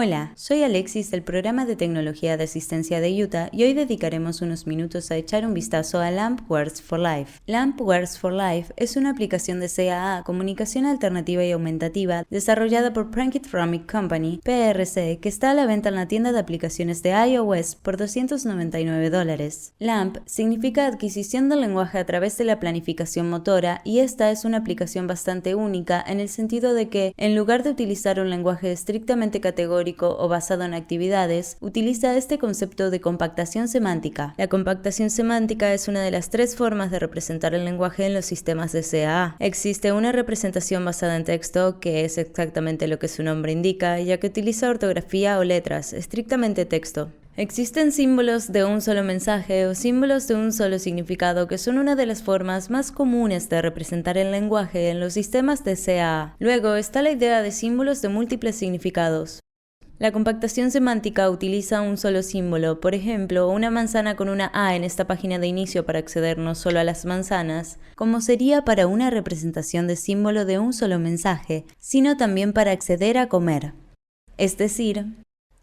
Hola, soy Alexis del programa de tecnología de asistencia de Utah y hoy dedicaremos unos minutos a echar un vistazo a LAMP Words for Life. LAMP Words for Life es una aplicación de CAA, comunicación alternativa y aumentativa, desarrollada por Prankit-Ramic Company, PRC, que está a la venta en la tienda de aplicaciones de iOS por $299. LAMP significa adquisición del lenguaje a través de la planificación motora y esta es una aplicación bastante única en el sentido de que, en lugar de utilizar un lenguaje estrictamente categórico o basado en actividades, utiliza este concepto de compactación semántica. La compactación semántica es una de las tres formas de representar el lenguaje en los sistemas de CAA. Existe una representación basada en texto, que es exactamente lo que su nombre indica, ya que utiliza ortografía o letras, estrictamente texto. Existen símbolos de un solo mensaje o símbolos de un solo significado que son una de las formas más comunes de representar el lenguaje en los sistemas de CAA. Luego está la idea de símbolos de múltiples significados. La compactación semántica utiliza un solo símbolo, por ejemplo, una manzana con una A en esta página de inicio para acceder no solo a las manzanas, como sería para una representación de símbolo de un solo mensaje, sino también para acceder a comer. Es decir,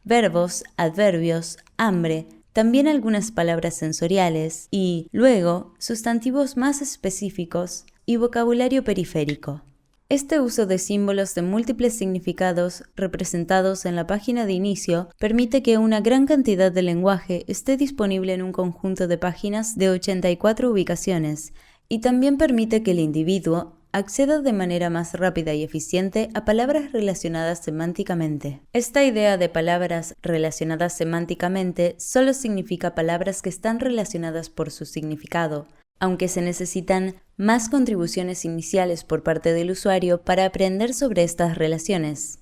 verbos, adverbios, hambre, también algunas palabras sensoriales y, luego, sustantivos más específicos y vocabulario periférico. Este uso de símbolos de múltiples significados representados en la página de inicio permite que una gran cantidad de lenguaje esté disponible en un conjunto de páginas de 84 ubicaciones y también permite que el individuo acceda de manera más rápida y eficiente a palabras relacionadas semánticamente. Esta idea de palabras relacionadas semánticamente solo significa palabras que están relacionadas por su significado, aunque se necesitan más contribuciones iniciales por parte del usuario para aprender sobre estas relaciones.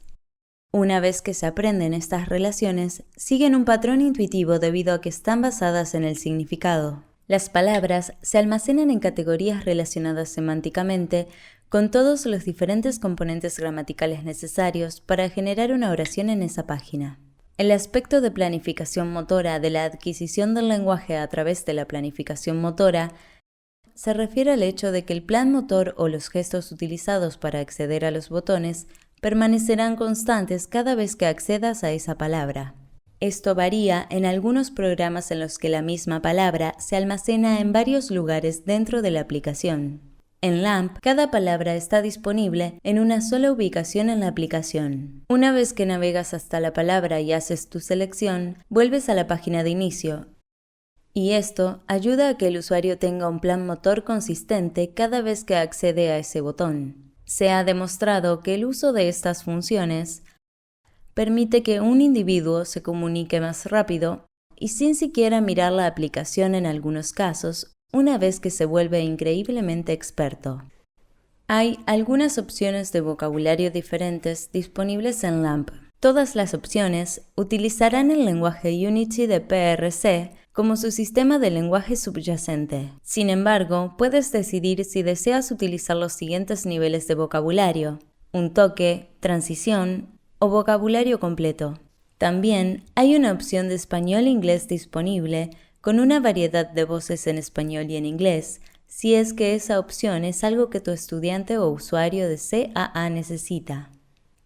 Una vez que se aprenden estas relaciones, siguen un patrón intuitivo debido a que están basadas en el significado. Las palabras se almacenan en categorías relacionadas semánticamente con todos los diferentes componentes gramaticales necesarios para generar una oración en esa página. El aspecto de planificación motora de la adquisición del lenguaje a través de la planificación motora se refiere al hecho de que el plan motor o los gestos utilizados para acceder a los botones permanecerán constantes cada vez que accedas a esa palabra. Esto varía en algunos programas en los que la misma palabra se almacena en varios lugares dentro de la aplicación. En LAMP, cada palabra está disponible en una sola ubicación en la aplicación. Una vez que navegas hasta la palabra y haces tu selección, vuelves a la página de inicio. Y esto ayuda a que el usuario tenga un plan motor consistente cada vez que accede a ese botón. Se ha demostrado que el uso de estas funciones permite que un individuo se comunique más rápido y sin siquiera mirar la aplicación en algunos casos, una vez que se vuelve increíblemente experto. Hay algunas opciones de vocabulario diferentes disponibles en LAMP. Todas las opciones utilizarán el lenguaje Unity de PRC como su sistema de lenguaje subyacente. Sin embargo, puedes decidir si deseas utilizar los siguientes niveles de vocabulario: un toque, transición o vocabulario completo. También hay una opción de español-inglés disponible con una variedad de voces en español y en inglés, si es que esa opción es algo que tu estudiante o usuario de CAA necesita.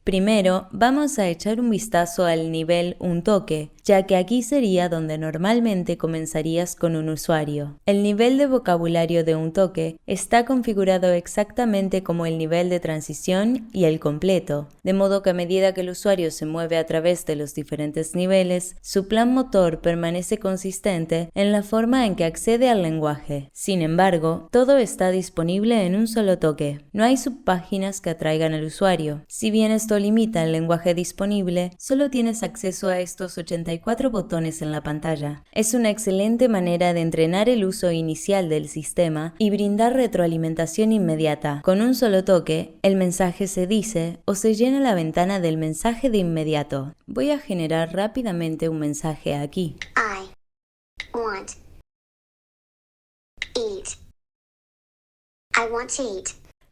Primero, vamos a echar un vistazo al nivel Un toque, ya que aquí sería donde normalmente comenzarías con un usuario. El nivel de vocabulario de Un toque está configurado exactamente como el nivel de transición y el completo, de modo que a medida que el usuario se mueve a través de los diferentes niveles, su plan motor permanece consistente en la forma en que accede al lenguaje. Sin embargo, todo está disponible en un solo toque. No hay subpáginas que atraigan al usuario. Si bien esto limita el lenguaje disponible, solo tienes acceso a estos 84 botones en la pantalla. Es una excelente manera de entrenar el uso inicial del sistema y brindar retroalimentación inmediata. Con un solo toque, el mensaje se dice o se llena la ventana del mensaje de inmediato. Voy a generar rápidamente un mensaje aquí. I want eat. I want to eat.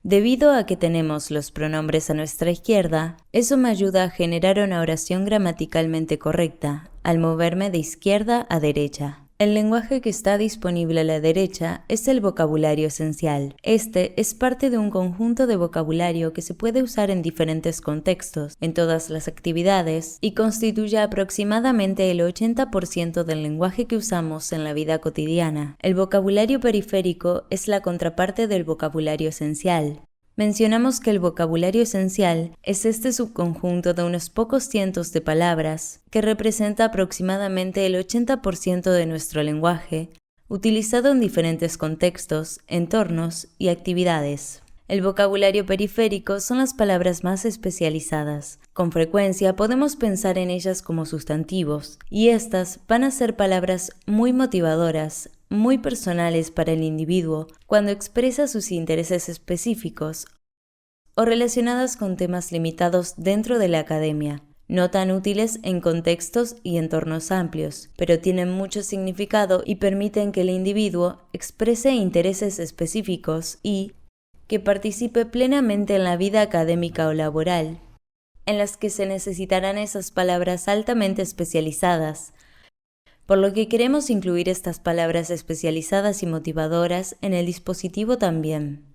Debido a que tenemos los pronombres a nuestra izquierda, eso me ayuda a generar una oración gramaticalmente correcta, al moverme de izquierda a derecha. El lenguaje que está disponible a la derecha es el vocabulario esencial. Este es parte de un conjunto de vocabulario que se puede usar en diferentes contextos, en todas las actividades, y constituye aproximadamente el 80% del lenguaje que usamos en la vida cotidiana. El vocabulario periférico es la contraparte del vocabulario esencial. Mencionamos que el vocabulario esencial es este subconjunto de unos pocos cientos de palabras que representa aproximadamente el 80% de nuestro lenguaje, utilizado en diferentes contextos, entornos y actividades. El vocabulario periférico son las palabras más especializadas. Con frecuencia podemos pensar en ellas como sustantivos, y estas van a ser palabras muy motivadoras, muy personales para el individuo cuando expresa sus intereses específicos o relacionadas con temas limitados dentro de la academia, no tan útiles en contextos y entornos amplios, pero tienen mucho significado y permiten que el individuo exprese intereses específicos y que participe plenamente en la vida académica o laboral, en las que se necesitarán esas palabras altamente especializadas, por lo que queremos incluir estas palabras especializadas y motivadoras en el dispositivo también.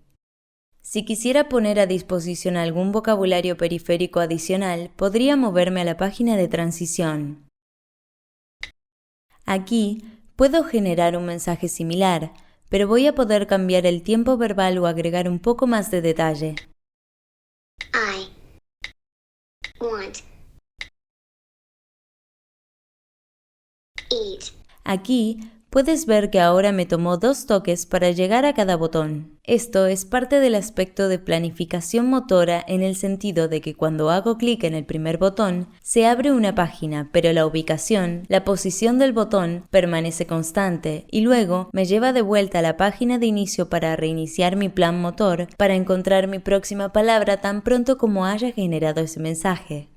Si quisiera poner a disposición algún vocabulario periférico adicional, podría moverme a la página de transición. Aquí puedo generar un mensaje similar, pero voy a poder cambiar el tiempo verbal o agregar un poco más de detalle. I want eat. Aquí puedes ver que ahora me tomó 2 toques para llegar a cada botón. Esto es parte del aspecto de planificación motora en el sentido de que cuando hago clic en el primer botón, se abre una página, pero la ubicación, la posición del botón, permanece constante y luego me lleva de vuelta a la página de inicio para reiniciar mi plan motor para encontrar mi próxima palabra tan pronto como haya generado ese mensaje.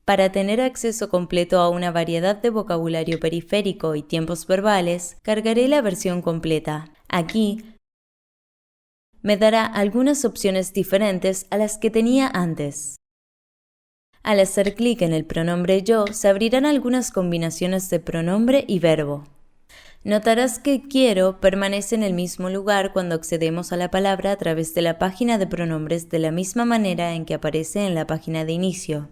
Para tener acceso completo a una variedad de vocabulario periférico y tiempos verbales, cargaré la versión completa. Aquí me dará algunas opciones diferentes a las que tenía antes. Al hacer clic en el pronombre yo, se abrirán algunas combinaciones de pronombre y verbo. Notarás que quiero permanece en el mismo lugar cuando accedemos a la palabra a través de la página de pronombres de la misma manera en que aparece en la página de inicio.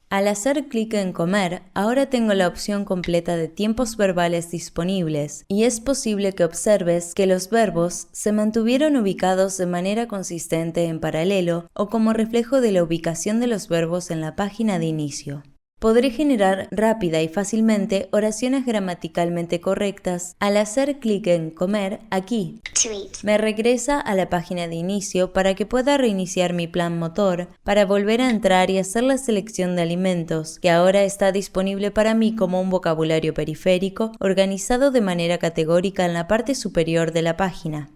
Al hacer clic en comer, ahora tengo la opción completa de tiempos verbales disponibles y es posible que observes que los verbos se mantuvieron ubicados de manera consistente en paralelo o como reflejo de la ubicación de los verbos en la página de inicio. Podré generar rápida y fácilmente oraciones gramaticalmente correctas al hacer clic en comer aquí. To eat. Me regresa a la página de inicio para que pueda reiniciar mi plan motor, para volver a entrar y hacer la selección de alimentos, que ahora está disponible para mí como un vocabulario periférico organizado de manera categórica en la parte superior de la página.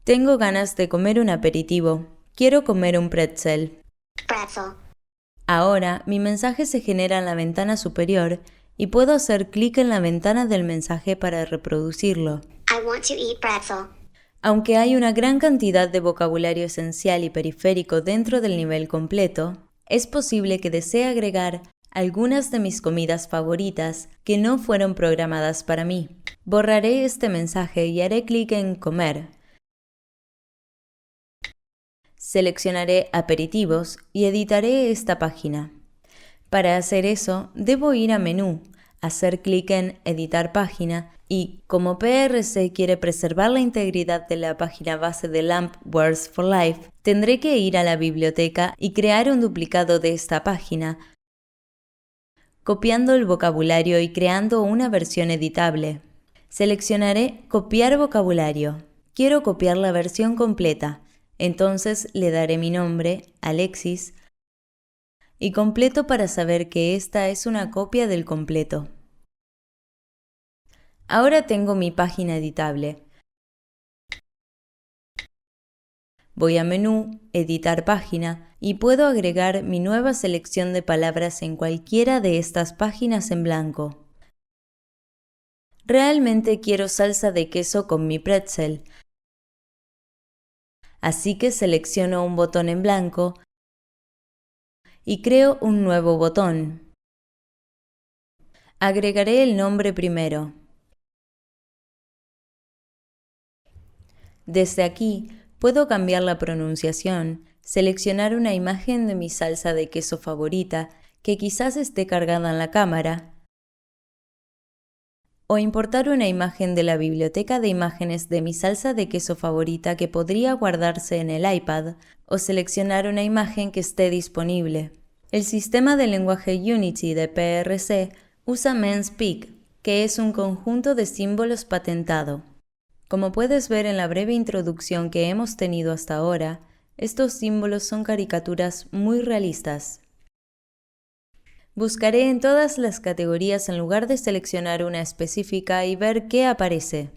Tengo ganas de comer un aperitivo. Quiero comer un pretzel. Pretzel. Ahora, mi mensaje se genera en la ventana superior y puedo hacer clic en la ventana del mensaje para reproducirlo. I want to eat pretzel. Aunque hay una gran cantidad de vocabulario esencial y periférico dentro del nivel completo, es posible que desee agregar algunas de mis comidas favoritas que no fueron programadas para mí. Borraré este mensaje y haré clic en Comer. Seleccionaré Aperitivos y editaré esta página. Para hacer eso, debo ir a Menú, hacer clic en Editar página y, como PRC quiere preservar la integridad de la página base de LAMP Words for Life, tendré que ir a la biblioteca y crear un duplicado de esta página, copiando el vocabulario y creando una versión editable. Seleccionaré Copiar vocabulario. Quiero copiar la versión completa. Entonces le daré mi nombre, Alexis, y completo para saber que esta es una copia del completo. Ahora tengo mi página editable. Voy a Menú, Editar página y puedo agregar mi nueva selección de palabras en cualquiera de estas páginas en blanco. Realmente quiero salsa de queso con mi pretzel. Así que selecciono un botón en blanco y creo un nuevo botón. Agregaré el nombre primero. Desde aquí, puedo cambiar la pronunciación, seleccionar una imagen de mi salsa de queso favorita que quizás esté cargada en la cámara, o importar una imagen de la biblioteca de imágenes de mi salsa de queso favorita que podría guardarse en el iPad, o seleccionar una imagen que esté disponible. El sistema de lenguaje Unity de PRC usa MENSPEAK, que es un conjunto de símbolos patentado. Como puedes ver en la breve introducción que hemos tenido hasta ahora, estos símbolos son caricaturas muy realistas. Buscaré en todas las categorías en lugar de seleccionar una específica y ver qué aparece.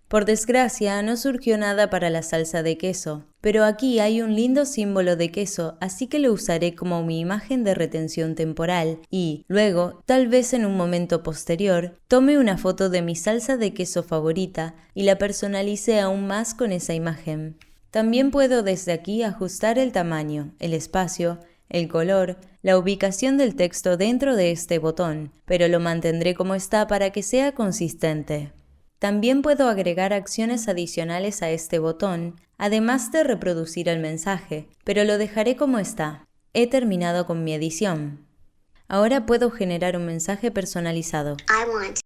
Por desgracia, no surgió nada para la salsa de queso, pero aquí hay un lindo símbolo de queso, así que lo usaré como mi imagen de retención temporal y, luego, tal vez en un momento posterior, tome una foto de mi salsa de queso favorita y la personalice aún más con esa imagen. También puedo desde aquí ajustar el tamaño, el espacio, el color, la ubicación del texto dentro de este botón, pero lo mantendré como está para que sea consistente. También puedo agregar acciones adicionales a este botón, además de reproducir el mensaje, pero lo dejaré como está. He terminado con mi edición. Ahora puedo generar un mensaje personalizado. I want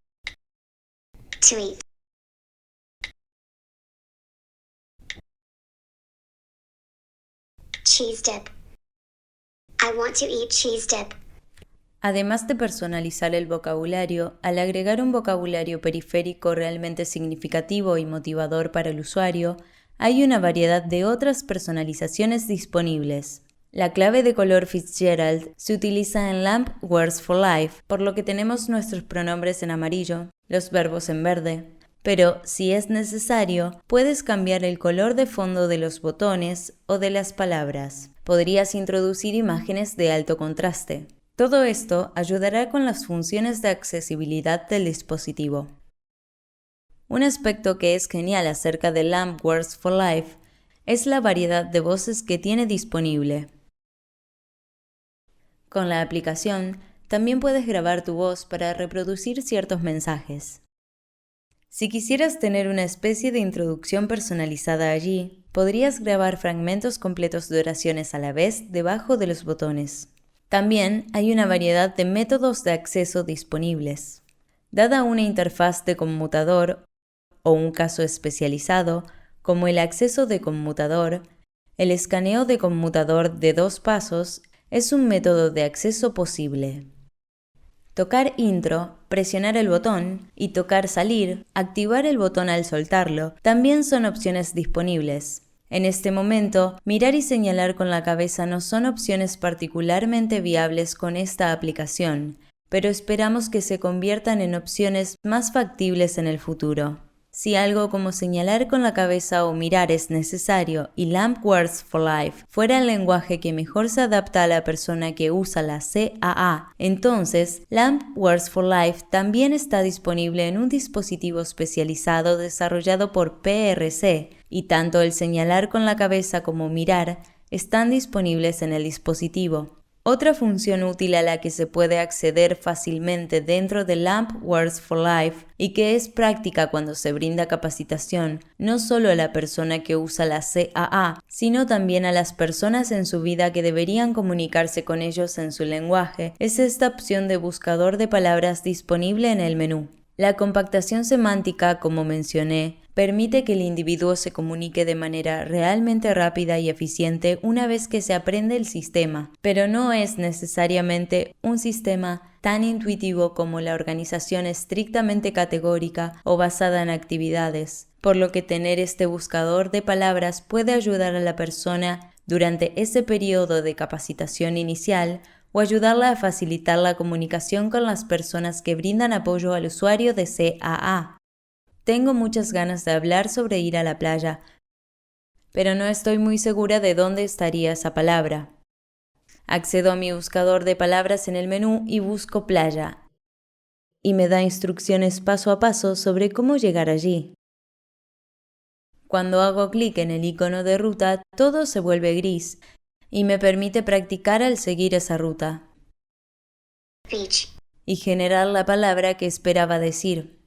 to eat cheese dip. I want to eat cheese dip. Además de personalizar el vocabulario, al agregar un vocabulario periférico realmente significativo y motivador para el usuario, hay una variedad de otras personalizaciones disponibles. La clave de color Fitzgerald se utiliza en LAMP Words for Life, por lo que tenemos nuestros pronombres en amarillo, los verbos en verde. Pero, si es necesario, puedes cambiar el color de fondo de los botones o de las palabras. Podrías introducir imágenes de alto contraste. Todo esto ayudará con las funciones de accesibilidad del dispositivo. Un aspecto que es genial acerca de LAMP Words for Life es la variedad de voces que tiene disponible. Con la aplicación, también puedes grabar tu voz para reproducir ciertos mensajes. Si quisieras tener una especie de introducción personalizada allí, podrías grabar fragmentos completos de oraciones a la vez debajo de los botones. También hay una variedad de métodos de acceso disponibles. Dada una interfaz de conmutador o un caso especializado, como el acceso de conmutador, el escaneo de conmutador de 2 pasos es un método de acceso posible. Tocar Intro, presionar el botón y tocar Salir, activar el botón al soltarlo, también son opciones disponibles. En este momento, mirar y señalar con la cabeza no son opciones particularmente viables con esta aplicación, pero esperamos que se conviertan en opciones más factibles en el futuro. Si algo como señalar con la cabeza o mirar es necesario y LAMP Words for Life fuera el lenguaje que mejor se adapta a la persona que usa la CAA, entonces LAMP Words for Life también está disponible en un dispositivo especializado desarrollado por PRC, y tanto el señalar con la cabeza como mirar están disponibles en el dispositivo. Otra función útil a la que se puede acceder fácilmente dentro de LAMP Words for Life y que es práctica cuando se brinda capacitación no solo a la persona que usa la CAA, sino también a las personas en su vida que deberían comunicarse con ellos en su lenguaje, es esta opción de buscador de palabras disponible en el menú. La compactación semántica, como mencioné, permite que el individuo se comunique de manera realmente rápida y eficiente una vez que se aprende el sistema, pero no es necesariamente un sistema tan intuitivo como la organización estrictamente categórica o basada en actividades, por lo que tener este buscador de palabras puede ayudar a la persona durante ese periodo de capacitación inicial o ayudarla a facilitar la comunicación con las personas que brindan apoyo al usuario de CAA. Tengo muchas ganas de hablar sobre ir a la playa, pero no estoy muy segura de dónde estaría esa palabra. Accedo a mi buscador de palabras en el menú y busco playa, y me da instrucciones paso a paso sobre cómo llegar allí. Cuando hago clic en el icono de ruta, todo se vuelve gris y me permite practicar al seguir esa ruta Beach. y generar la palabra que esperaba decir.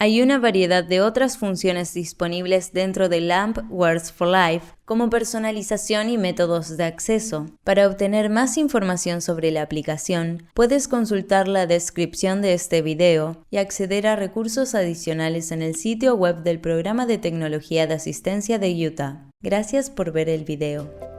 Hay una variedad de otras funciones disponibles dentro de LAMP Words for Life, como personalización y métodos de acceso. Para obtener más información sobre la aplicación, puedes consultar la descripción de este video y acceder a recursos adicionales en el sitio web del Programa de Tecnología de Asistencia de Utah. Gracias por ver el video.